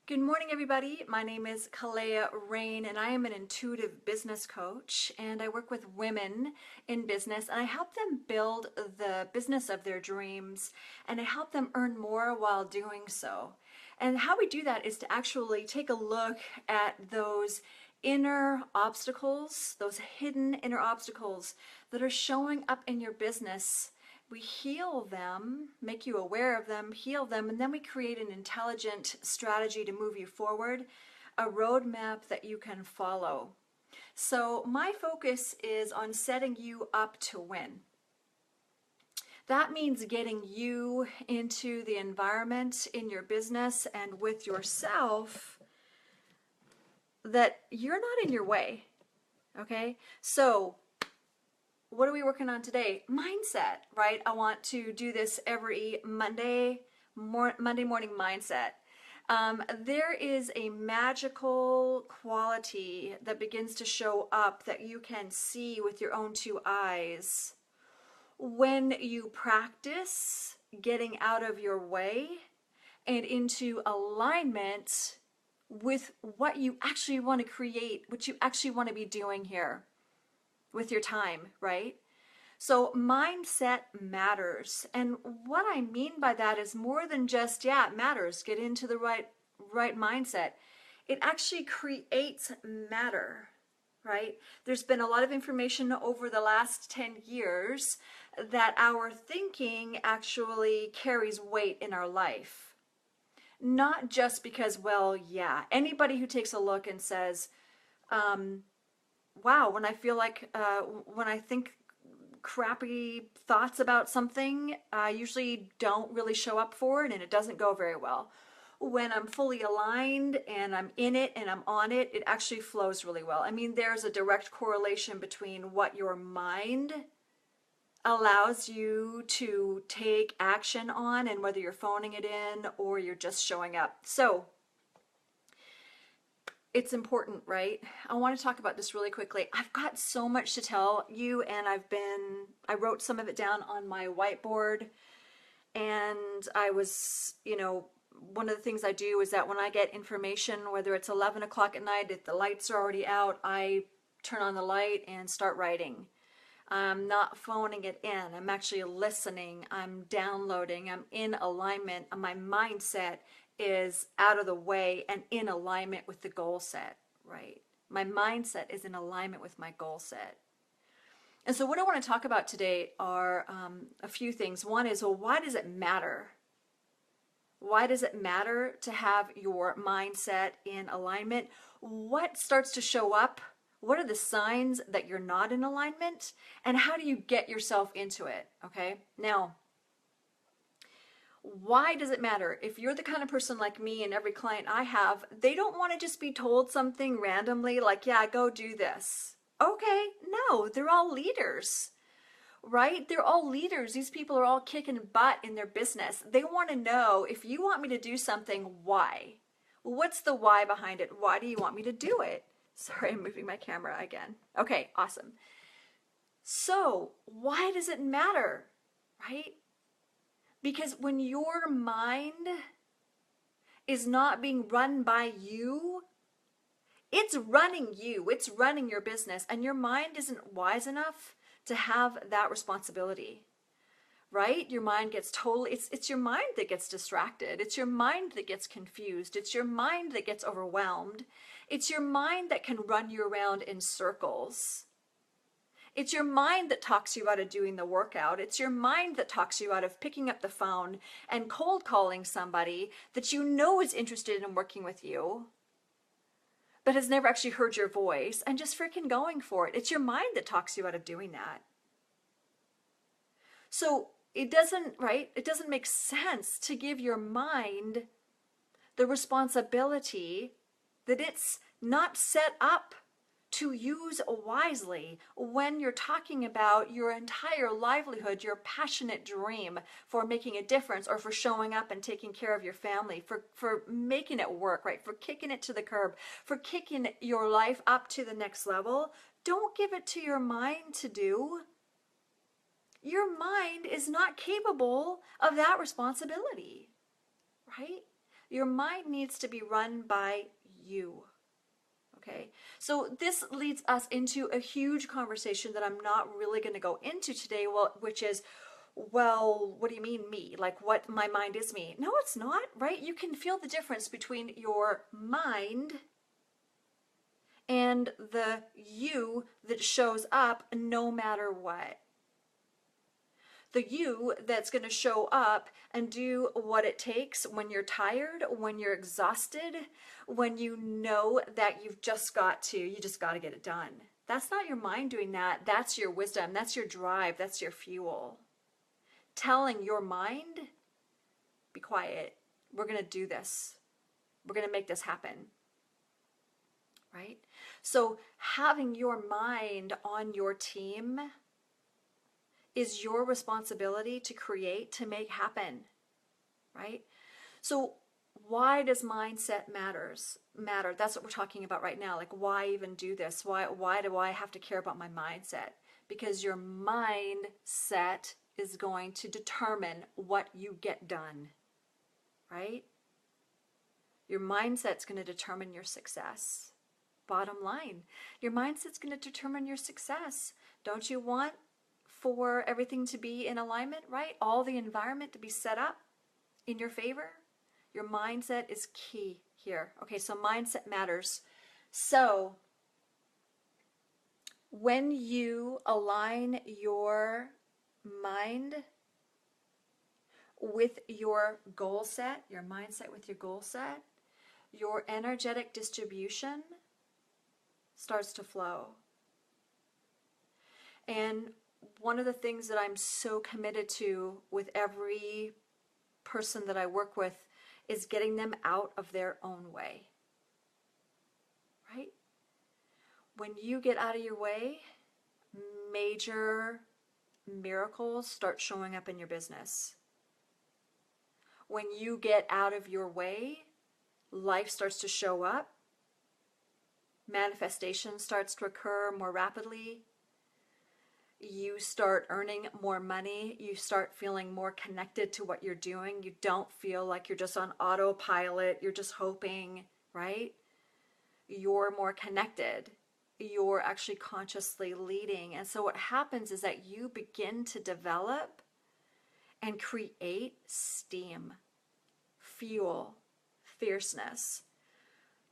Good morning, everybody. My name is Kaeleya Rayne, and I am an intuitive business coach, and I work with women in business, and I help them build the business of their dreams, and I help them earn more while doing so. And how we do that is to actually take a look at those inner obstacles, those hidden inner obstacles that are showing up in your business. We heal them, make you aware of them, heal them, and then we create an intelligent strategy to move you forward, a roadmap that you can follow. So my focus is on setting you up to win. That means getting you into the environment in your business and with yourself that you're not in your way. Okay? So what are we working on today? Mindset, right? I want to do this every Monday morning mindset. There is a magical quality that begins to show up that you can see with your own two eyes when you practice getting out of your way and into alignment with what you actually want to create, what you actually want to be doing here with your time, right? So mindset matters. And what I mean by that is more than just, yeah, it matters. Get into the right mindset. It actually creates matter, right? There's been a lot of information over the last 10 years that our thinking actually carries weight in our life. Not just because, well, yeah, anybody who takes a look and says, wow, when I think crappy thoughts about something, I usually don't really show up for it and it doesn't go very well. When I'm fully aligned and I'm in it and I'm on it, it actually flows really well. I mean, there's a direct correlation between what your mind allows you to take action on and whether you're phoning it in or you're just showing up. So it's important, right? I want to talk about this really quickly. I've got so much to tell you, and I wrote some of it down on my whiteboard, and one of the things I do is that when I get information, whether it's 11 o'clock at night, if the lights are already out, I turn on the light and start writing. I'm not phoning it in. I'm actually listening. I'm downloading. I'm in alignment. My mindset is out of the way and in alignment with the goal set, right? My mindset is in alignment with my goal set. And so what I want to talk about today are a few things. One is, well, why does it matter? Why does it matter to have your mindset in alignment? What starts to show up? What are the signs that you're not in alignment? And how do you get yourself into it? Okay. Now, why does it matter? If you're the kind of person like me and every client I have, they don't want to just be told something randomly like, yeah, go do this. Okay. No, they're all leaders, right? They're all leaders. These people are all kicking butt in their business. They want to know, if you want me to do something, why? What's the why behind it? Why do you want me to do it? Sorry, I'm moving my camera again. Okay, awesome. So, why does it matter, right? Because when your mind is not being run by you, it's running you, it's running your business, and your mind isn't wise enough to have that responsibility, right? Your mind gets it's your mind that gets distracted. It's your mind that gets confused. It's your mind that gets overwhelmed. It's your mind that can run you around in circles. It's your mind that talks you out of doing the workout. It's your mind that talks you out of picking up the phone and cold calling somebody that you know is interested in working with you, but has never actually heard your voice and just freaking going for it. It's your mind that talks you out of doing that. So it doesn't make sense to give your mind the responsibility that it's not set up to use wisely when you're talking about your entire livelihood, your passionate dream for making a difference or for showing up and taking care of your family, for making it work, right? For kicking it to the curb, for kicking your life up to the next level. Don't give it to your mind to do. Your mind is not capable of that responsibility, right? Your mind needs to be run by you. Okay, so this leads us into a huge conversation that I'm not really going to go into today, which is, well, what do you mean me? Like, what, my mind is me? No, it's not, right? You can feel the difference between your mind and the you that shows up no matter what. The you that's going to show up and do what it takes when you're tired, when you're exhausted, when you know that you just got to get it done. That's not your mind doing that. That's your wisdom. That's your drive. That's your fuel. Telling your mind, be quiet. We're going to do this. We're going to make this happen. Right? So having your mind on your team is your responsibility to create, to make happen, right? So why does mindset matter? That's what we're talking about right now. Like, why even do this? Why do I have to care about my mindset? Because your mindset is going to determine what you get done, right? Your mindset's going to determine your success. Bottom line, your mindset's going to determine your success. Don't you want for everything to be in alignment, right? All the environment to be set up in your favor? Your mindset is key here. Okay, so mindset matters. So when you align your mind with your goal set, your mindset with your goal set, your energetic distribution starts to flow. And one of the things that I'm so committed to with every person that I work with is getting them out of their own way, right? When you get out of your way, major miracles start showing up in your business. When you get out of your way, life starts to show up. Manifestation starts to occur more rapidly. You start earning more money. You start feeling more connected to what you're doing. You don't feel like you're just on autopilot. You're just hoping, right? You're more connected. You're actually consciously leading. And so what happens is that you begin to develop and create steam, fuel, fierceness.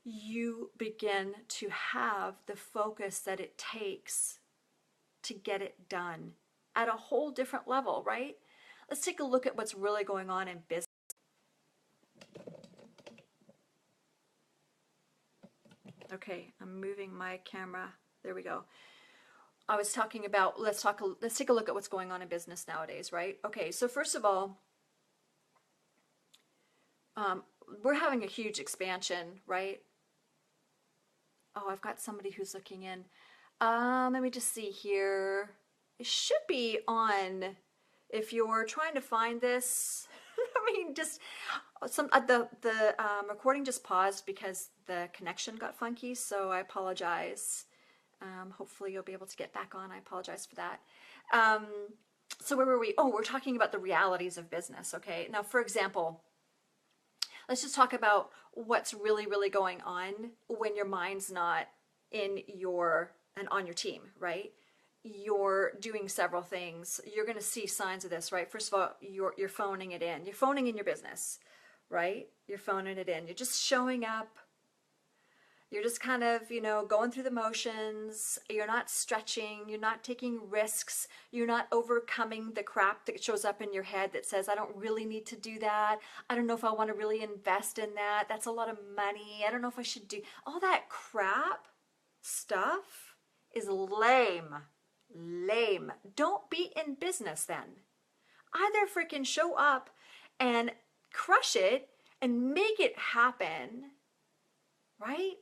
You begin to have the focus that it takes to get it done at a whole different level, right? Let's take a look at what's really going on in business. Okay, I'm moving my camera. There we go. I was talking about, let's take a look at what's going on in business nowadays, right? Okay, so first of all, we're having a huge expansion, right? Oh, I've got somebody who's looking in. Let me just see here. It should be on. If you're trying to find this, I mean, just the recording just paused because the connection got funky. So I apologize. Hopefully you'll be able to get back on. I apologize for that. So where were we? Oh, we're talking about the realities of business. Okay. Now, for example, let's just talk about what's really, really going on when your mind's not in your and on your team, right? You're doing several things. You're going to see signs of this, right? First of all, you're phoning it in. You're phoning in your business, right? You're phoning it in. You're just showing up. You're just kind of, going through the motions. You're not stretching. You're not taking risks. You're not overcoming the crap that shows up in your head that says, I don't really need to do that. I don't know if I want to really invest in that. That's a lot of money. I don't know if I should do all that crap stuff is lame. Lame. Don't be in business then. Either freaking show up and crush it and make it happen, right?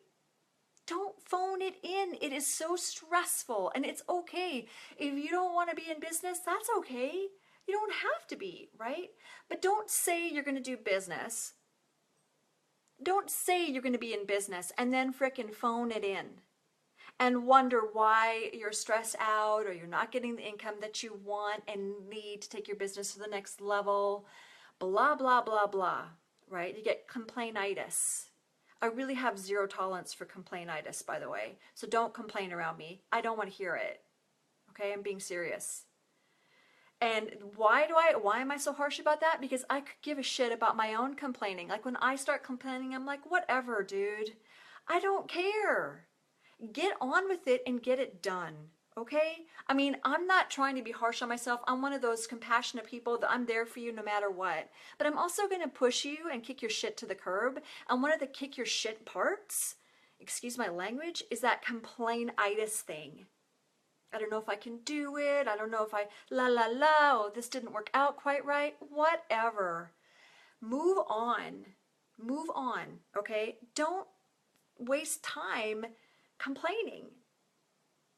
Don't phone it in. It is so stressful, and it's okay. If you don't want to be in business, that's okay. You don't have to be, right? But don't say you're going to do business. Don't say you're going to be in business and then frickin' phone it in and wonder why you're stressed out or you're not getting the income that you want and need to take your business to the next level. Blah, blah, blah, blah, right? You get complainitis. I really have zero tolerance for complainitis, by the way. So don't complain around me. I don't want to hear it. Okay, I'm being serious. And why am I so harsh about that? Because I could give a shit about my own complaining. Like when I start complaining, I'm like, whatever, dude. I don't care. Get on with it and get it done. Okay? I mean, I'm not trying to be harsh on myself. I'm one of those compassionate people that I'm there for you no matter what. But I'm also going to push you and kick your shit to the curb. And one of the kick your shit parts, excuse my language, is that complainitis thing. I don't know if I can do it. I don't know if oh, this didn't work out quite right. Whatever. Move on. Move on, okay? Don't waste time complaining.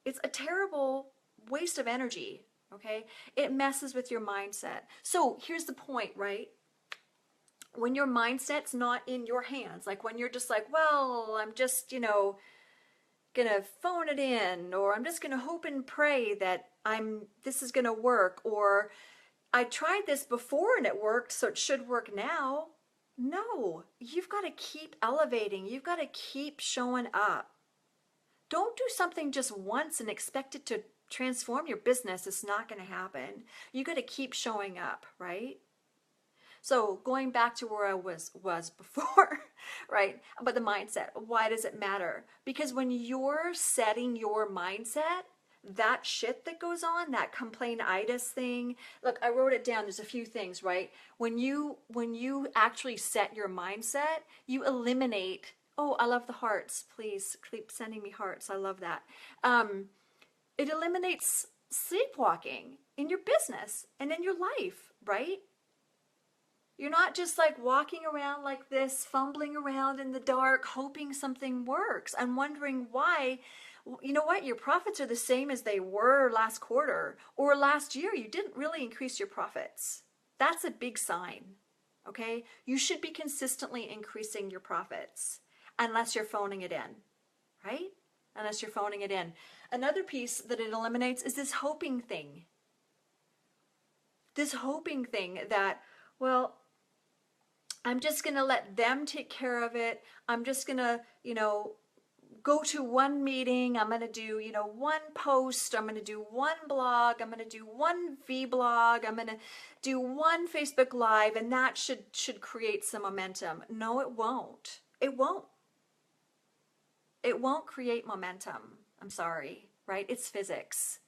It's a terrible waste of energy, okay? It messes with your mindset. So here's the point, right? When your mindset's not in your hands, like when you're just like, well, I'm just, gonna phone it in, or I'm just gonna hope and pray that this is gonna work, or I tried this before and it worked, so it should work now. No, you've got to keep elevating. You've got to keep showing up. Don't do something just once and expect it to transform your business. It's not going to happen. You got to keep showing up, right? So going back to where I was before, right? But the mindset, why does it matter? Because when you're setting your mindset, that shit that goes on, that complainitis thing, look, I wrote it down. There's a few things, right? When you actually set your mindset, you eliminate, oh, I love the hearts. Please keep sending me hearts. I love that. It eliminates sleepwalking in your business and in your life, right? You're not just like walking around like this, fumbling around in the dark, hoping something works and wondering why. You know what? Your profits are the same as they were last quarter or last year. You didn't really increase your profits. That's a big sign, okay? You should be consistently increasing your profits unless you're phoning it in, right? Unless you're phoning it in. Another piece that it eliminates is this hoping thing. This hoping thing that, well, I'm just going to let them take care of it. I'm just going to, go to one meeting. I'm going to do, one post. I'm going to do one blog. I'm going to do one vlog. I'm going to do one Facebook Live, and that should create some momentum. No, it won't. It won't. It won't create momentum. I'm sorry, right? It's physics.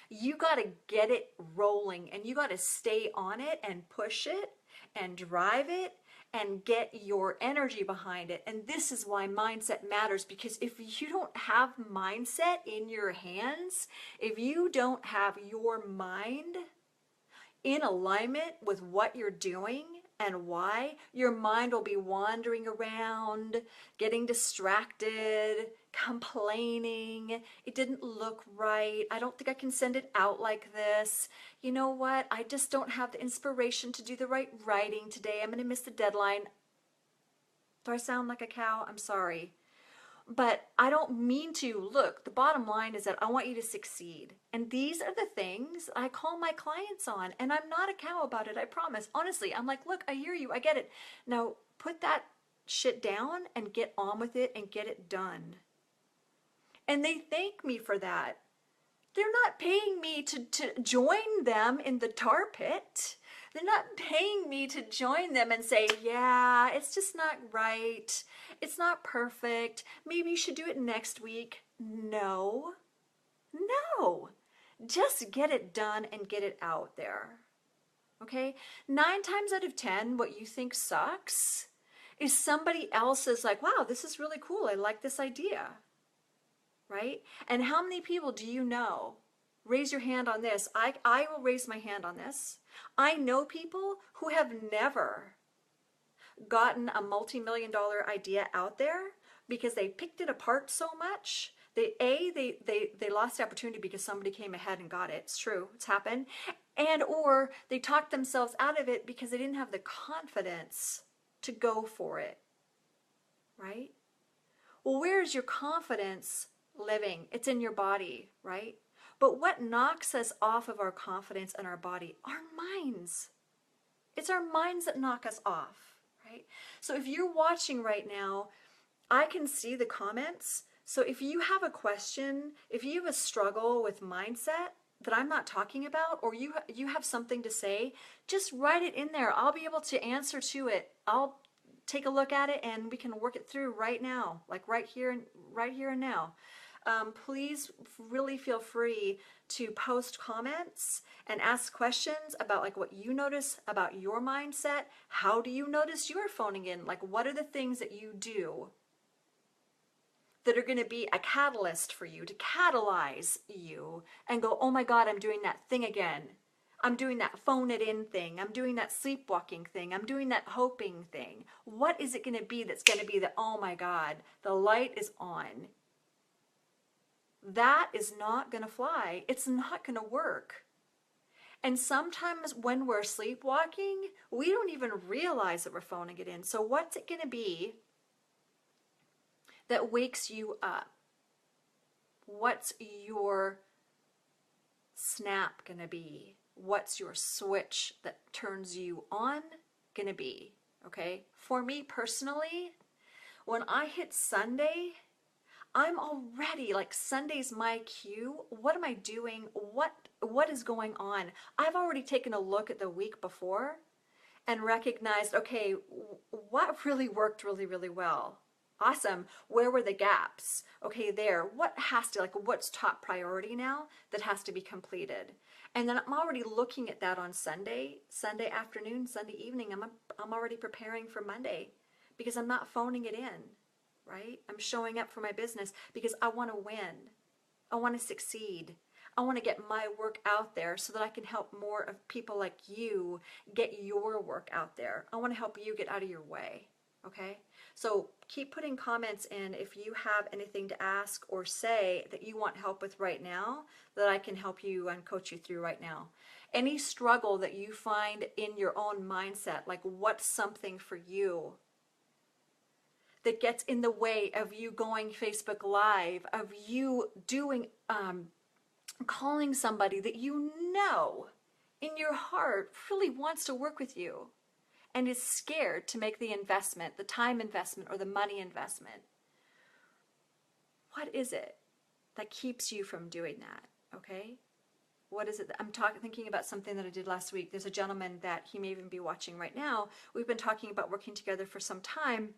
You got to get it rolling, and you got to stay on it and push it and drive it and get your energy behind it. And this is why mindset matters, because if you don't have mindset in your hands, if you don't have your mind in alignment with what you're doing and why, your mind will be wandering around, getting distracted, complaining. It didn't look right. I don't think I can send it out like this. You know what? I just don't have the inspiration to do the right writing today. I'm going to miss the deadline. Do I sound like a cow? I'm sorry. But I don't mean to. Look, the bottom line is that I want you to succeed. And these are the things I call my clients on. And I'm not a cow about it, I promise. Honestly, I'm like, look, I hear you. I get it. Now, put that shit down and get on with it and get it done. And they thank me for that. They're not paying me to join them in the tar pit. They're not paying me to join them and say, yeah, it's just not right. It's not perfect. Maybe you should do it next week. No. Just get it done and get it out there. Okay? 9 times out of 10, what you think sucks is somebody else's like, wow, this is really cool. I like this idea. Right? And how many people do you know? Raise your hand on this. I will raise my hand on this. I know people who have never gotten a multi-million-dollar idea out there because they picked it apart so much. They lost the opportunity because somebody came ahead and got it. It's true. It's happened. And or they talked themselves out of it because they didn't have the confidence to go for it. Right? Well, where's your confidence living? It's in your body, right? But what knocks us off of our confidence in our body? Our minds. It's our minds that knock us off, right? So if you're watching right now, I can see the comments. So if you have a question, if you have a struggle with mindset that I'm not talking about, or you have something to say, just write it in there. I'll be able to answer to it. I'll take a look at it and we can work it through right now, like right here and now. Please really feel free to post comments and ask questions about like what you notice about your mindset. How do you notice you're phoning in? Like, what are the things that you do that are going to be a catalyst for you, to catalyze you and go, oh my God, I'm doing that thing again. I'm doing that phone it in thing. I'm doing that sleepwalking thing. I'm doing that hoping thing. What is it going to be that's going to be the, oh my God, the light is on? That is not going to fly. It's not going to work. And sometimes when we're sleepwalking, we don't even realize that we're phoning it in. So what's it going to be that wakes you up? What's your snap going to be? What's your switch that turns you on going to be? Okay? For me personally, when I hit Sunday, I'm already like, Sunday's my cue. What am I doing? What is going on? I've already taken a look at the week before and recognized, okay, what really worked really, really well? Awesome. Where were the gaps? Okay, there. What has to, like, what's top priority now that has to be completed? And then I'm already looking at that on Sunday afternoon, Sunday evening. I'm already preparing for Monday because I'm not phoning it in, right? I'm showing up for my business because I want to win. I want to succeed. I want to get my work out there so that I can help more of people like you get your work out there. I want to help you get out of your way. Okay, so keep putting comments in if you have anything to ask or say that you want help with right now, that I can help you and coach you through right now. Any struggle that you find in your own mindset, like what's something for you that gets in the way of you going Facebook Live, of you doing, calling somebody that you know in your heart really wants to work with you and is scared to make the investment, the time investment or the money investment. What is it that keeps you from doing that? Okay? What is it? I'm thinking about something that I did last week. There's a gentleman that he may even be watching right now. We've been talking about working together for some time,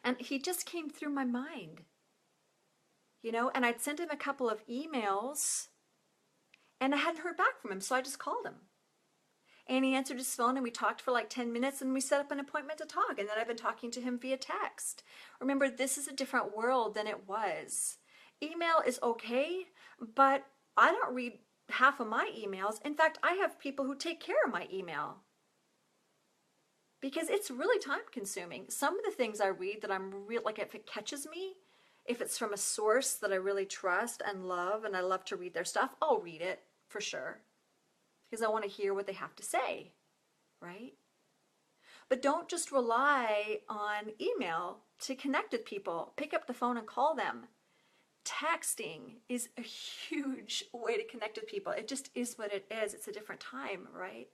and he just came through my mind, you know, and I'd sent him a couple of emails and I hadn't heard back from him, so I just called him. And he answered his phone and we talked for like 10 minutes and we set up an appointment to talk. And then I've been talking to him via text. Remember, this is a different world than it was. Email is okay, but I don't read half of my emails. In fact, I have people who take care of my email because it's really time consuming. Some of the things I read that I'm real, like if it catches me, if it's from a source that I really trust and love and I love to read their stuff, I'll read it for sure. Because I want to hear what they have to say, right? But don't just rely on email to connect with people. Pick up the phone and call them. Texting is a huge way to connect with people. It just is what it is. It's a different time, right?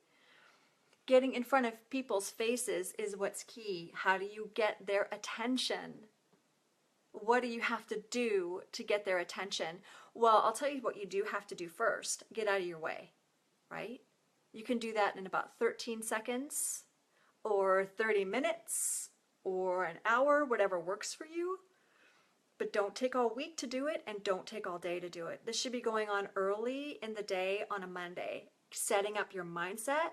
Getting in front of people's faces is what's key. How do you get their attention? What do you have to do to get their attention? Well, I'll tell you what you do have to do first. Get out of your way. Right? You can do that in about 13 seconds or 30 minutes or an hour, whatever works for you. But don't take all week to do it and don't take all day to do it. This should be going on early in the day on a Monday. Setting up your mindset.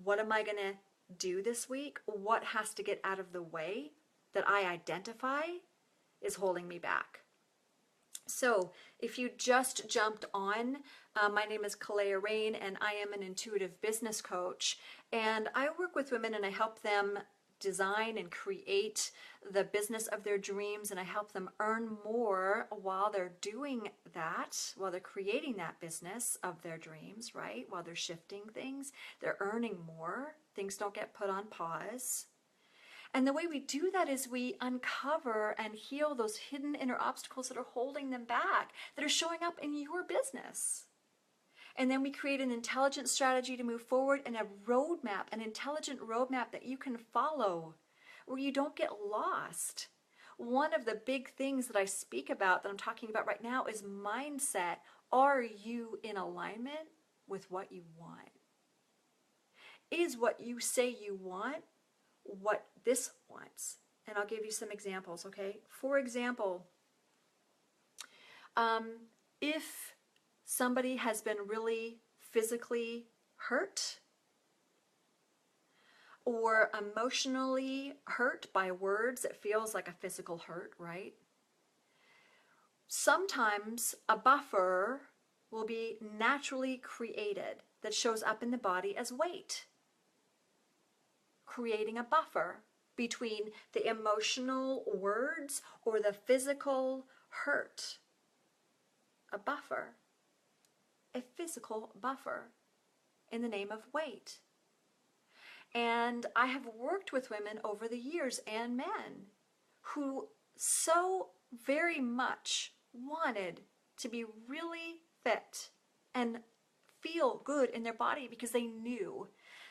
What am I going to do this week? What has to get out of the way that I identify is holding me back? So if you just jumped on, my name is Kaeleya Rayne and I am an intuitive business coach, and I work with women and I help them design and create the business of their dreams, and I help them earn more while they're doing that, while they're creating that business of their dreams, right? While they're shifting things, they're earning more. Things don't get put on pause. And the way we do that is we uncover and heal those hidden inner obstacles that are holding them back, that are showing up in your business. And then we create an intelligent strategy to move forward and a roadmap, an intelligent roadmap that you can follow where you don't get lost. One of the big things that I speak about that I'm talking about right now is mindset. Are you in alignment with what you want? Is what you say you want what this wants? And I'll give you some examples, okay? For example, if somebody has been really physically hurt or emotionally hurt by words, it feels like a physical hurt, right? Sometimes a buffer will be naturally created that shows up in the body as weight, creating a buffer between the emotional words or the physical hurt. A buffer, a physical buffer in the name of weight. And I have worked with women over the years and men who so very much wanted to be really fit and feel good in their body because they knew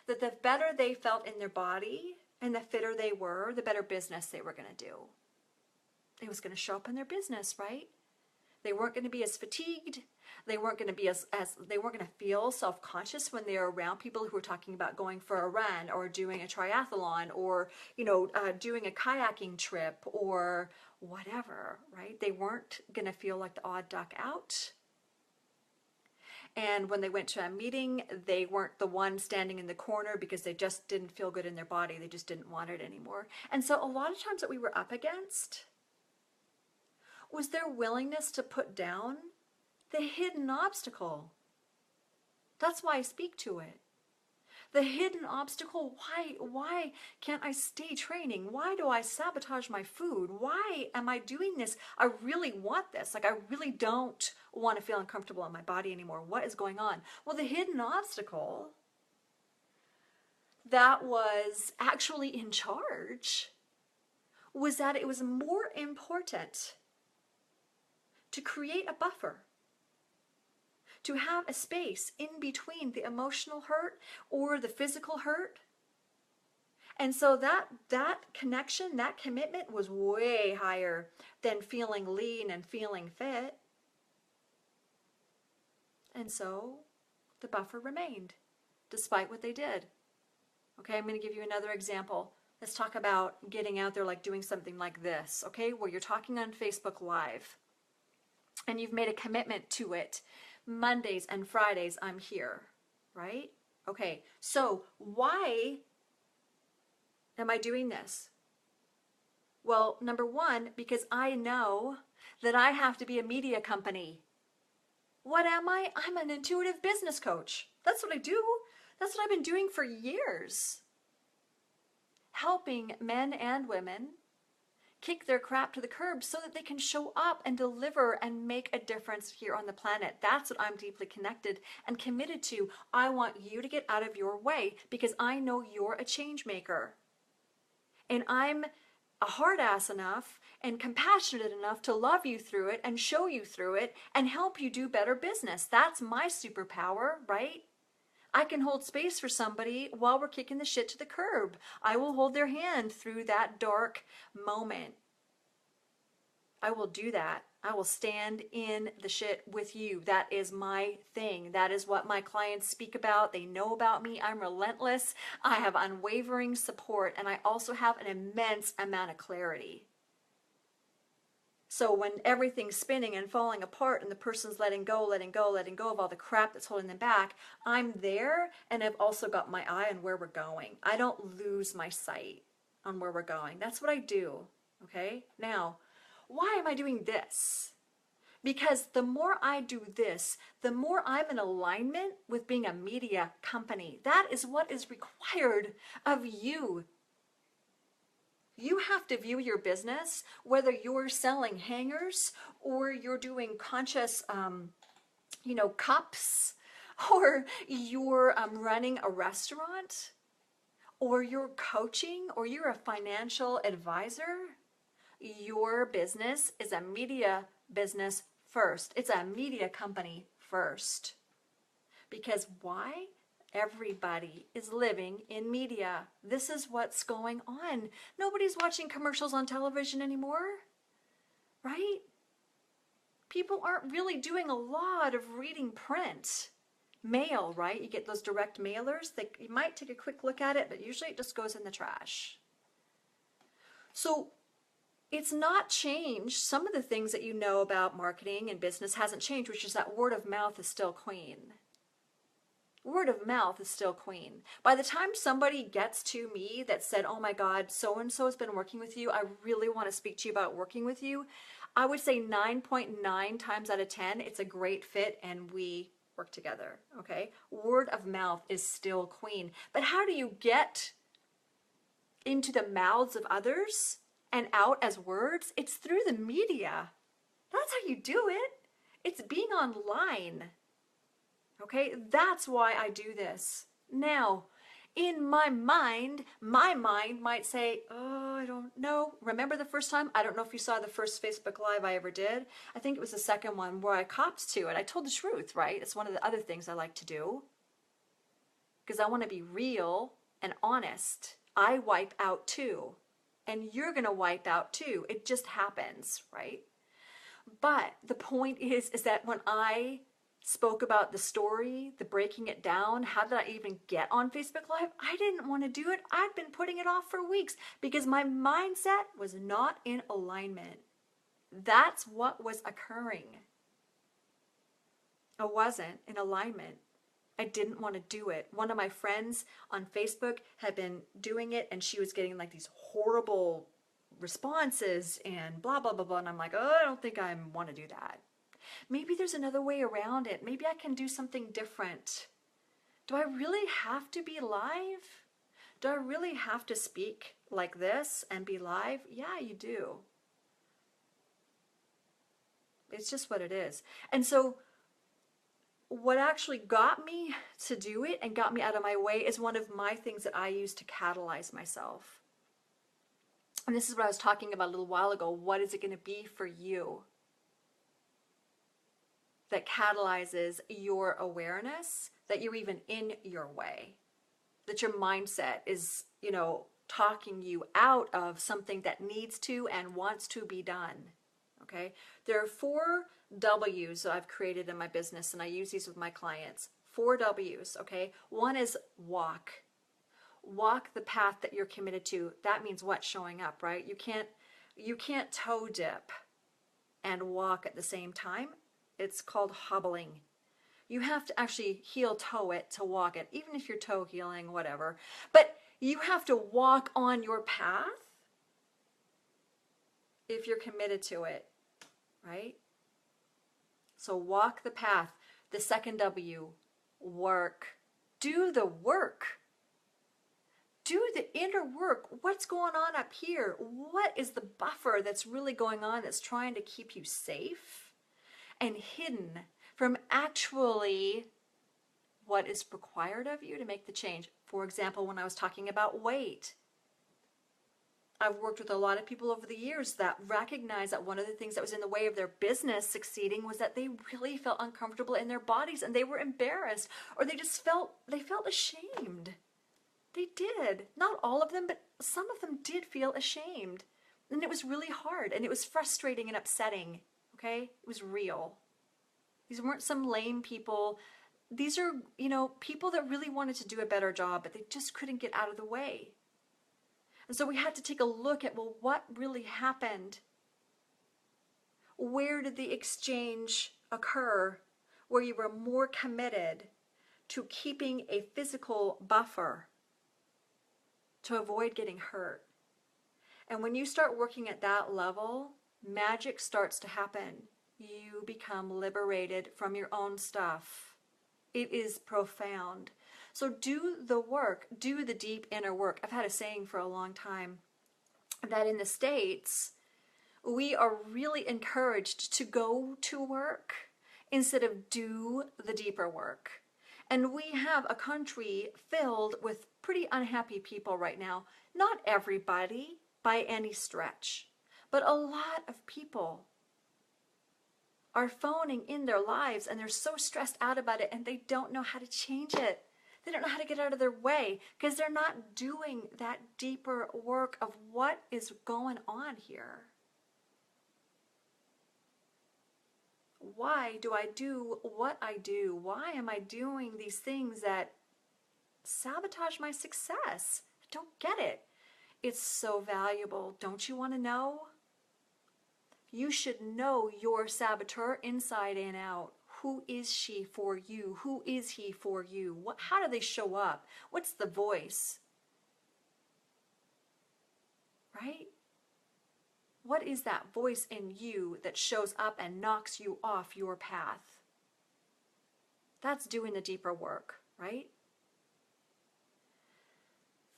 that the better they felt in their body and the fitter they were, the better business they were going to do. It was going to show up in their business, right? They weren't going to be as fatigued. They weren't going to be they weren't going to feel self-conscious when they're around people who are talking about going for a run or doing a triathlon or, doing a kayaking trip or whatever, right? They weren't going to feel like the odd duck out. And when they went to a meeting, they weren't the one standing in the corner because they just didn't feel good in their body. They just didn't want it anymore. And so a lot of times that we were up against was their willingness to put down the hidden obstacle. That's why I speak to it. The hidden obstacle, why can't I stay training? Why do I sabotage my food? Why am I doing this? I really want this. Like, I really don't want to feel uncomfortable in my body anymore. What is going on? Well, the hidden obstacle that was actually in charge was that it was more important to create a buffer, to have a space in between the emotional hurt or the physical hurt. And so that connection, that commitment was way higher than feeling lean and feeling fit. And so the buffer remained despite what they did. Okay, I'm going to give you another example. Let's talk about getting out there, like doing something like this, okay, where you're talking on Facebook Live and you've made a commitment to it. Mondays and Fridays, I'm here, right? Okay, so why am I doing this? Well, number one, because I know that I have to be a media company. What am I? I'm an intuitive business coach. That's what I do. That's what I've been doing for years. Helping men and women kick their crap to the curb so that they can show up and deliver and make a difference here on the planet. That's what I'm deeply connected and committed to. I want you to get out of your way because I know you're a change maker. And I'm a hard ass enough and compassionate enough to love you through it and show you through it and help you do better business. That's my superpower, right? I can hold space for somebody while we're kicking the shit to the curb. I will hold their hand through that dark moment. I will do that. I will stand in the shit with you. That is my thing. That is what my clients speak about. They know about me. I'm relentless. I have unwavering support, and I also have an immense amount of clarity. So when everything's spinning and falling apart and the person's letting go of all the crap that's holding them back, I'm there and I've also got my eye on where we're going. I don't lose my sight on where we're going. That's what I do, okay? Now, why am I doing this? Because the more I do this, the more I'm in alignment with being a media company. That is what is required of you. You have to view your business, whether you're selling hangers or you're doing conscious, cups, or you're running a restaurant, or you're coaching, or you're a financial advisor. Your business is a media business first. It's a media company first. Because why? Everybody is living in media. This is what's going on. Nobody's watching commercials on television anymore, right? People aren't really doing a lot of reading print. Mail, right? You get those direct mailers that you might take a quick look at it, but usually it just goes in the trash. So it's not changed. Some of the things that you know about marketing and business hasn't changed, which is that word of mouth is still queen. Word of mouth is still queen. By the time somebody gets to me that said, oh my God, so-and-so has been working with you, I really want to speak to you about working with you, I would say 9.9 times out of 10, it's a great fit and we work together, okay? Word of mouth is still queen. But how do you get into the mouths of others and out as words? It's through the media. That's how you do it. It's being online. Okay, that's why I do this. Now, in my mind might say, oh, I don't know. Remember the first time? I don't know if you saw the first Facebook Live I ever did. I think it was the second one where I copped to it. I told the truth, right? It's one of the other things I like to do because I want to be real and honest. I wipe out too, and you're going to wipe out too. It just happens, right? But the point is that when I spoke about the story, the breaking it down, how did I even get on Facebook Live? I didn't want to do it. I'd been putting it off for weeks because my mindset was not in alignment. That's what was occurring. I wasn't in alignment. I didn't want to do it. One of my friends on Facebook had been doing it and she was getting like these horrible responses and blah, blah, blah, blah. And I'm like, oh, I don't think I want to do that. Maybe there's another way around it. Maybe I can do something different. Do I really have to be live? Do I really have to speak like this and be live? Yeah, you do. It's just what it is. And so what actually got me to do it and got me out of my way is one of my things that I use to catalyze myself. And this is what I was talking about a little while ago. What is it going to be for you that catalyzes your awareness that you're even in your way, that your mindset is, talking you out of something that needs to and wants to be done, okay? There are 4 W's that I've created in my business, and I use these with my clients. 4 W's, okay? One is walk. Walk the path that you're committed to. That means what? Showing up, right? You can't toe dip and walk at the same time. It's called hobbling. You have to actually heel toe it to walk it, even if you're toe heeling, whatever. But you have to walk on your path if you're committed to it, right? So walk the path. The second W, work. Do the work. Do the inner work. What's going on up here? What is the buffer that's really going on that's trying to keep you safe and hidden from actually what is required of you to make the change? For example, when I was talking about weight, I've worked with a lot of people over the years that recognize that one of the things that was in the way of their business succeeding was that they really felt uncomfortable in their bodies and they were embarrassed, or they felt ashamed. They did. Not all of them, but some of them did feel ashamed. And it was really hard and it was frustrating and upsetting. Okay? It was real. These weren't some lame people. These are, people that really wanted to do a better job, but they just couldn't get out of the way. And so we had to take a look at, well, what really happened? Where did the exchange occur where you were more committed to keeping a physical buffer to avoid getting hurt? And when you start working at that level, magic starts to happen. You become liberated from your own stuff. It is profound. So do the work, do the deep inner work. I've had a saying for a long time that in the States, we are really encouraged to go to work instead of do the deeper work. And we have a country filled with pretty unhappy people right now. Not everybody by any stretch, but a lot of people. are phoning in their lives, and they're so stressed out about it, and they don't know how to change it. They don't know how to get out of their way because they're not doing that deeper work of what is going on here. Why do I do what I do? Why am I doing these things that sabotage my success? I don't get it. It's so valuable. Don't you want to know? You should know your saboteur inside and out. Who is she for you? Who is he for you? How do they show up? What's the voice? Right? What is that voice in you that shows up and knocks you off your path? That's doing the deeper work, right?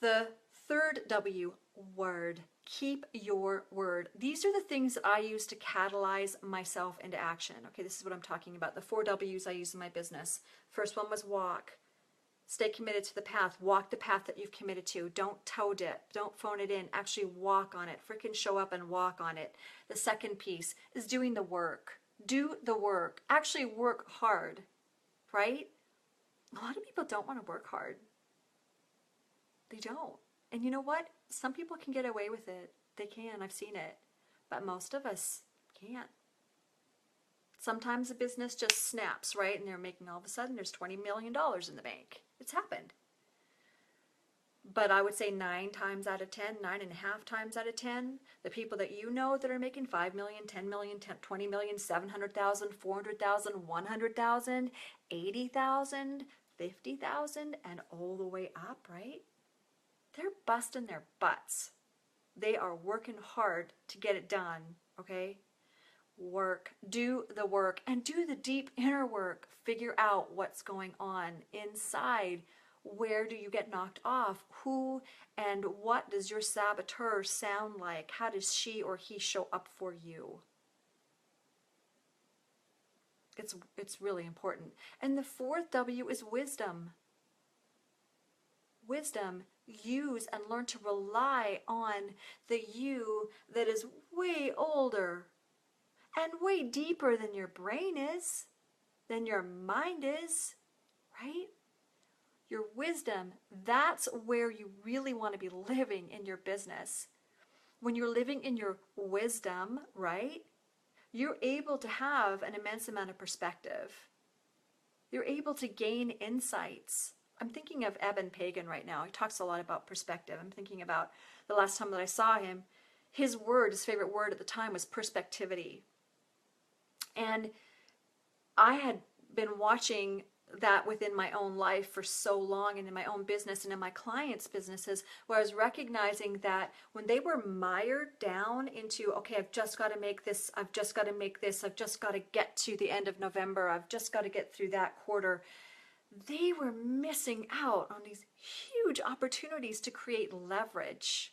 The third W, word. Keep your word. These are the things that I use to catalyze myself into action. Okay, this is what I'm talking about. The 4 W's I use in my business. First one was walk. Stay committed to the path. Walk the path that you've committed to. Don't toad it. Don't phone it in. Actually walk on it. Freaking show up and walk on it. The second piece is doing the work. Do the work. Actually work hard, right? A lot of people don't want to work hard. They don't. And you know what? Some people can get away with it. They can. I've seen it. But most of us can't. Sometimes a business just snaps, right? And they're making all of a sudden there's $20 million in the bank. It's happened. But I would say 9 times out of 10, 9.5 times out of 10, the people that you know that are making 5 million, 10 million, 20 million, 700,000, 400,000, 100,000, 80,000, 50,000, and all the way up, right? They're busting their butts. They are working hard to get it done, okay? Work, do the work, and do the deep inner work. Figure out what's going on inside. Where do you get knocked off? Who and what does your saboteur sound like? How does she or he show up for you? It's really important. And the 4th W is wisdom. Wisdom. Use and learn to rely on the you that is way older and way deeper than your brain is, than your mind is, right? Your wisdom, that's where you really want to be living in your business. When you're living in your wisdom, right, you're able to have an immense amount of perspective. You're able to gain insights. I'm thinking of Eben Pagan right now. He talks a lot about perspective. I'm thinking about the last time that I saw him. His favorite word at the time was perspectivity. And I had been watching that within my own life for so long, and in my own business and in my clients' businesses, where I was recognizing that when they were mired down into, okay, I've just got to make this, I've just got to make this, I've just got to get to the end of November, I've just got to get through that quarter, they were missing out on these huge opportunities to create leverage,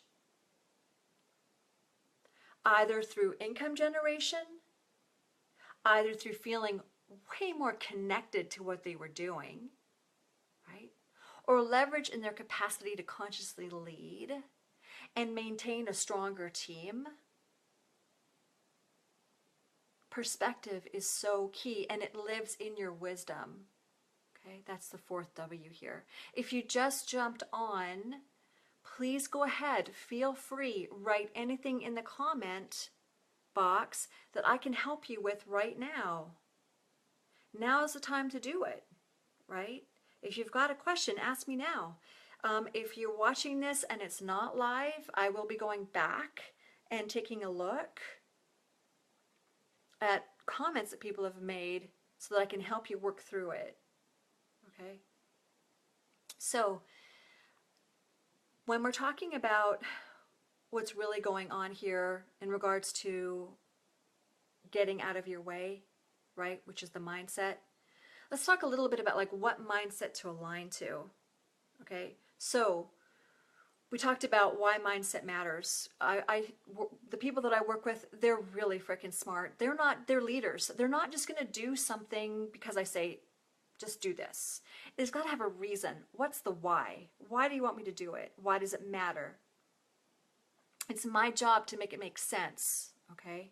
either through income generation, either through feeling way more connected to what they were doing, right? Or leverage in their capacity to consciously lead and maintain a stronger team. Perspective is so key, and it lives in your wisdom. Okay, that's the 4th W here. If you just jumped on, please go ahead, feel free, write anything in the comment box that I can help you with right now. Now is the time to do it, right? If you've got a question, ask me now. If you're watching this and it's not live, I will be going back and taking a look at comments that people have made so that I can help you work through it, okay? So when we're talking about what's really going on here in regards to getting out of your way, right, which is the mindset. Let's talk a little bit about like what mindset to align to. Okay, so we talked about why mindset matters. The people that I work with, they're really freaking smart. They're leaders. They're not just going to do something because I say, just do this. It's got to have a reason. What's the why? Why do you want me to do it? Why does it matter? It's my job to make it make sense. Okay.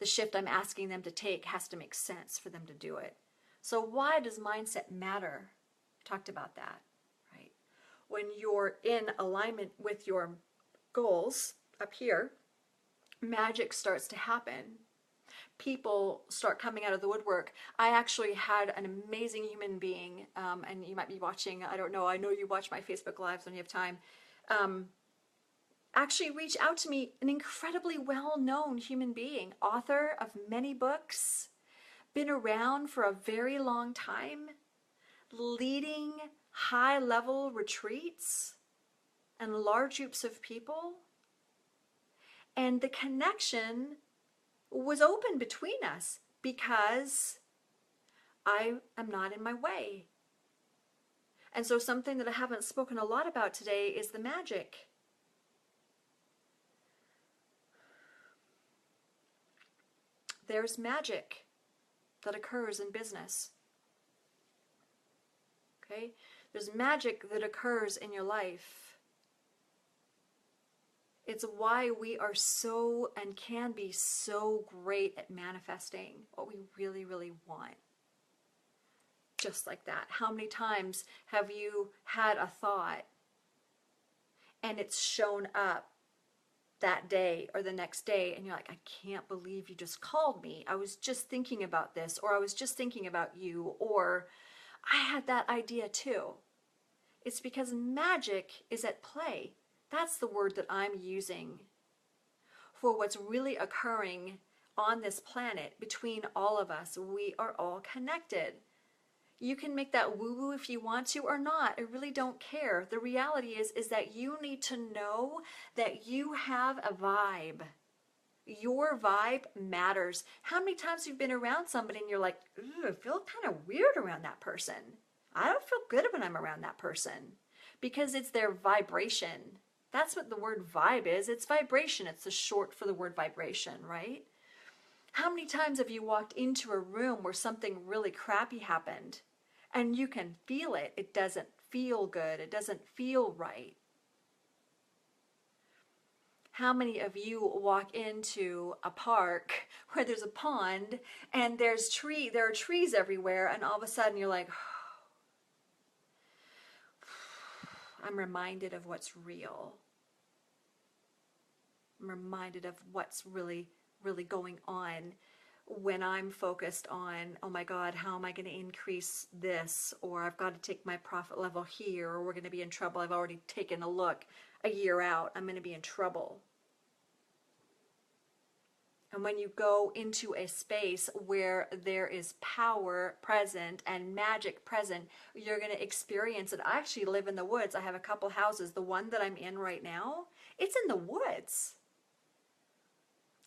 the shift I'm asking them to take has to make sense for them to do it. So why does mindset matter? We talked about that, right? When you're in alignment with your goals up here, magic starts to happen. People start coming out of the woodwork. I actually had an amazing human being, and you might be watching, I don't know, I know you watch my Facebook Lives when you have time, actually reach out to me, an incredibly well-known human being, author of many books, been around for a very long time, leading high-level retreats and large groups of people. And the connection was open between us because I am not in my way. And so something that I haven't spoken a lot about today is the magic. There's magic that occurs in business. Okay? There's magic that occurs in your life. It's why we are so and can be so great at manifesting what we really, really want. Just like that. How many times have you had a thought and it's shown up that day or the next day and you're like, I can't believe you just called me. I was just thinking about this, or I was just thinking about you, or I had that idea too. It's because magic is at play. That's the word that I'm using for what's really occurring on this planet between all of us. We are all connected. You can make that woo-woo if you want to or not. I really don't care. The reality is that you need to know that you have a vibe. Your vibe matters. How many times have you been around somebody and you're like, ooh, I feel kind of weird around that person. I don't feel good when I'm around that person. Because it's their vibration. That's what the word vibe is. It's vibration. It's the short for the word vibration, right? How many times have you walked into a room where something really crappy happened and you can feel it? It doesn't feel good. It doesn't feel right. How many of you walk into a park where there's a pond and there are trees everywhere, and all of a sudden you're like, I'm reminded of what's real. I'm reminded of what's really, really going on when I'm focused on, oh my God, how am I going to increase this? Or I've got to take my profit level here, or we're going to be in trouble. I've already taken a look a year out. I'm going to be in trouble. And when you go into a space where there is power present and magic present, you're going to experience it. I actually live in the woods. I have a couple houses. The one that I'm in right now, it's in the woods.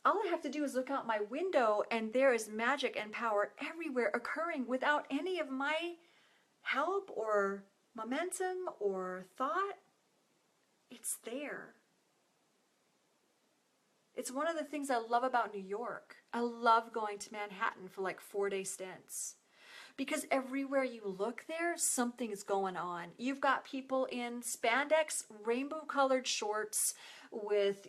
All I have to do is look out my window and there is magic and power everywhere occurring without any of my help or momentum or thought. It's there. It's one of the things I love about New York. I love going to Manhattan for like 4-day stints. Because everywhere you look there, something's going on. You've got people in spandex, rainbow-colored shorts with,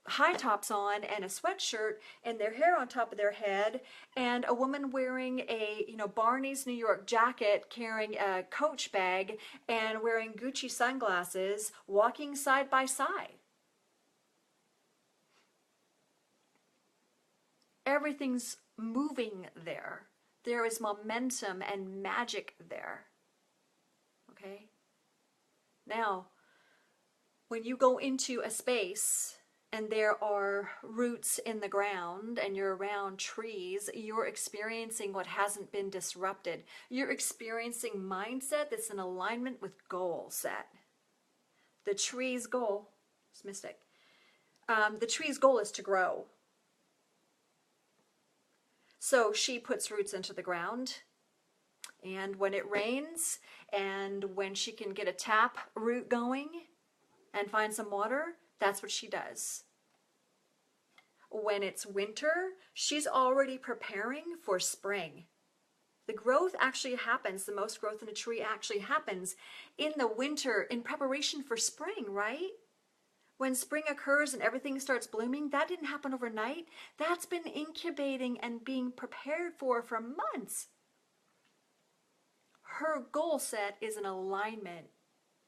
high tops on and a sweatshirt and their hair on top of their head, and a woman wearing a, Barney's New York jacket, carrying a Coach bag and wearing Gucci sunglasses, walking side by side. Everything's moving there. There is momentum and magic there. Okay? Now, when you go into a space and there are roots in the ground and you're around trees, you're experiencing what hasn't been disrupted. You're experiencing mindset that's in alignment with goal set. The tree's goal, it's mystic. The tree's goal is to grow. So she puts roots into the ground, and when it rains and when she can get a tap root going and find some water, that's what she does. When it's winter, she's already preparing for spring. The growth actually happens, the most growth in a tree actually happens in the winter in preparation for spring, right? When spring occurs and everything starts blooming, that didn't happen overnight. That's been incubating and being prepared for months. Her goal set is in alignment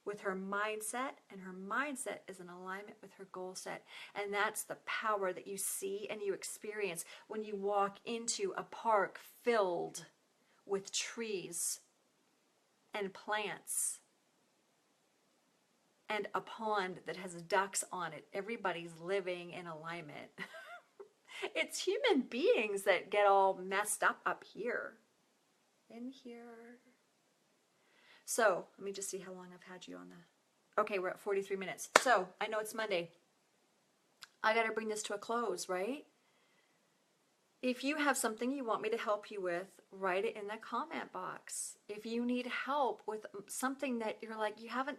with her mindset, and her mindset is in alignment with her goal set. And that's the power that you see and you experience when you walk into a park filled with trees and plants and a pond that has ducks on it. Everybody's living in alignment. It's human beings that get all messed up here. In here. So, let me just see how long I've had you on the... Okay, we're at 43 minutes. So, I know it's Monday. I got to bring this to a close, right? If you have something you want me to help you with, write it in the comment box. If you need help with something that you're like, you haven't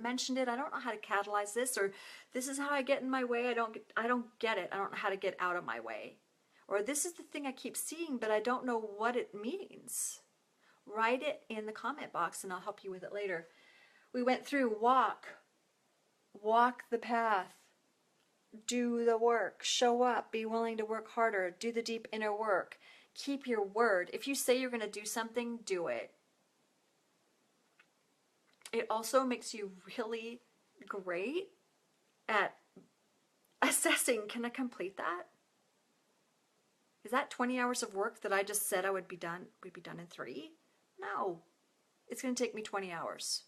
mentioned it, I don't know how to catalyze this, or this is how I get in my way, I don't get it, I don't know how to get out of my way. Or this is the thing I keep seeing, but I don't know what it means. Write it in the comment box and I'll help you with it later. We went through walk the path, do the work, show up, be willing to work harder, do the deep inner work, keep your word. If you say you're going to do something, do it. It also makes you really great at assessing, can I complete that? Is that 20 hours of work that I just said I would be done in 3? No, it's going to take me 20 hours.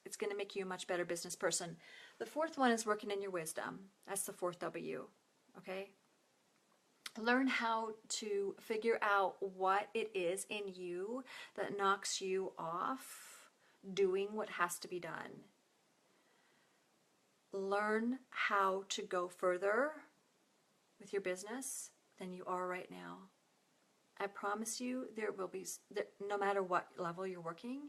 It's going to make you a much better business person. The fourth one is working in your wisdom. That's the 4th W, okay? Learn how to figure out what it is in you that knocks you off doing what has to be done. Learn how to go further with your business than you are right now. I promise you there will be, no matter what level you're working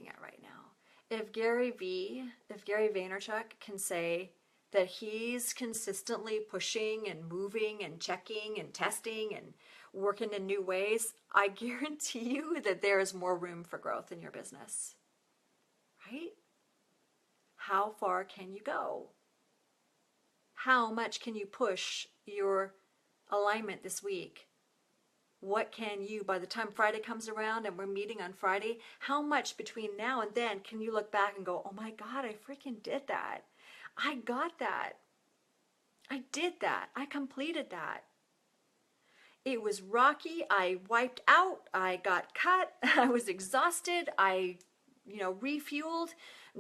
at right now. If Gary Vaynerchuk can say that he's consistently pushing and moving and checking and testing and working in new ways, I guarantee you that there is more room for growth in your business, right? How far can you go? How much can you push your alignment this week? What can you, by the time Friday comes around and we're meeting on Friday, how much between now and then can you look back and go, oh my God, I freaking did that. I got that. I did that. I completed that. It was rocky. I wiped out. I got cut. I was exhausted. I, refueled,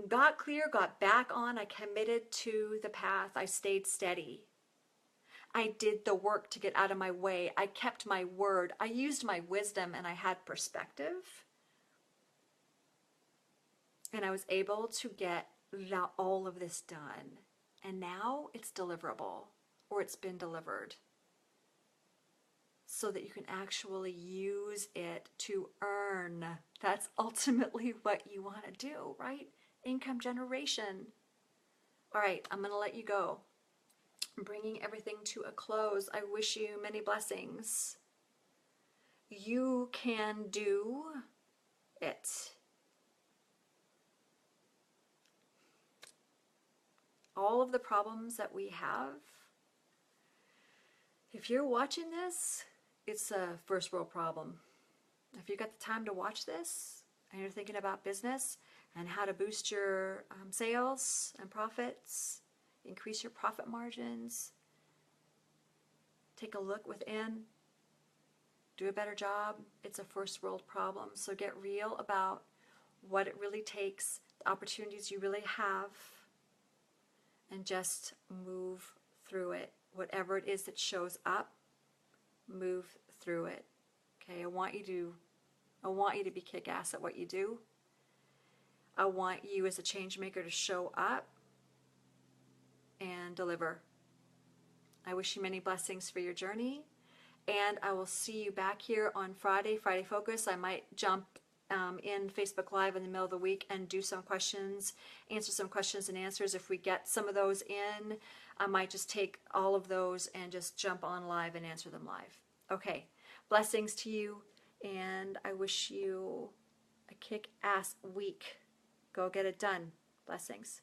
got clear, got back on. I committed to the path. I stayed steady. I did the work to get out of my way. I kept my word. I used my wisdom and I had perspective. And I was able to get all of this done. And now it's deliverable, or it's been delivered, so that you can actually use it to earn. That's ultimately what you want to do, right? Income generation. All right, I'm going to let you go. I'm bringing everything to a close. I wish you many blessings. You can do it. All of the problems that we have, if you're watching this, it's a first world problem. If you got the time to watch this and you're thinking about business and how to boost your sales and profits, increase your profit margins, take a look within, do a better job, it's a first world problem. So get real about what it really takes, the opportunities you really have, and just move through it. Whatever it is that shows up, move through it. Okay, I want you to be kick-ass at what you do. I want you as a change maker to show up and deliver. I wish you many blessings for your journey, and I will see you back here on Friday Focus. I might jump in Facebook Live in the middle of the week and do some questions, answer some questions and answers. If we get some of those in, I might just take all of those and just jump on live and answer them live. Okay, blessings to you, and I wish you a kick-ass week. Go get it done. Blessings.